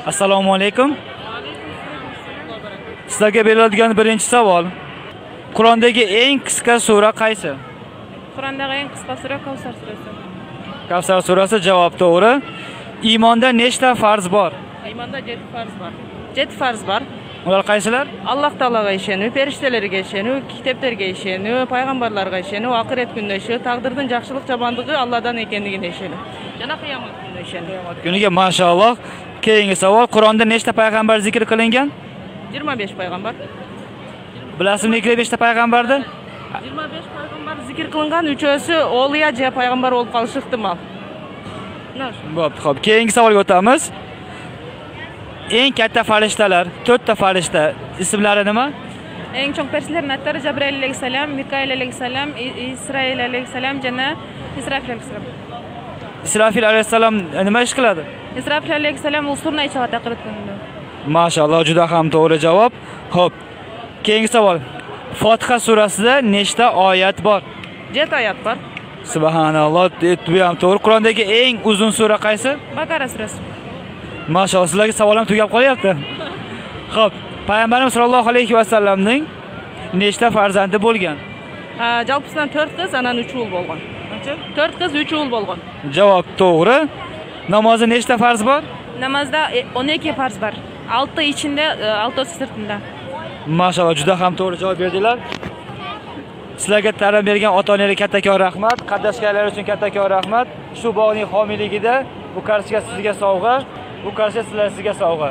Assalomu alaykum. Sizlarga beriladigan birinchi savol. Qur'ondagi eng qisqa sura qaysi? Qur'ondagi eng qisqa sura Kavsar surasi. Kavsar surasi javob to'g'ri. Iymonda nechta farz bor? Iymonda 7 farz bor. 7 farz bor. Ular qaysilar? Alloh taologa ishonu, ferishtalarga ishonu, kitoblarga ishonu, payg'ambarlarga ishonu, oxirat kunida ishonu, taqdirning yaxshilik jabonligi Allohdan ekanligini ishonu. Jana qiyomat kunida ishonu. Qiyomat kuniga maşalloh. Keyingi savol, Qur'onda nechta payg'ambar zikr qilingan? 25 payg'ambar. Bilasizmi, 25 ta payg'ambardi? 25 payg'ambar zikr qilingan, uchasi o'liya je payg'ambar bo'lib qolishi ehtimol. Bo'pti, xo'p. Keyingi savolga o'tamiz. Eng katta farishtalar, 4 ta farishta ismlari nima? Eng chong farishtalar Nattar Jabrail alayhisalom, Mikail alayhisalom, Isroil alayhisalom, jana Israfil alayhisalom. Israfil alayhisalom nima ish qiladi? Israfil alayhisalom usulni ijro qiladi. Maşalloh, juda ham to'g'ri javob. Xo'p. Keyingi savol. Fotiha surasida nechta oyat bor? 7 oyat bor. Subhanalloh, bu ham to'g'ri. Qur'ondagi eng uzun sura qaysi? Baqara surasi. Maşalloh, sizlarga savolim tugab qolyapti. Xo'p, payg'ambarimiz sollallohu alayhi va sallamning nechta farzandi bo'lgan? Jalpisidan 4 qiz, anan 3 o'g'il bo'lgan. Qancha? 4 qiz, 3 o'g'il bo'lgan. Javob to'g'ri. Namozda nechta farz bor? Namozda 12 farz bor. 6 ichida, 6 sirtida. Maşalloh, juda ham to'g'ri javob berdilar. Sizlarga ta'lim bergan ota-onalarga kattakon rahmat, qatnashganlar uchun kattakon rahmat. Shu bog'ning homiyligida bu kartochka sizga sovg'a, bu kartochka sizga sovg'a.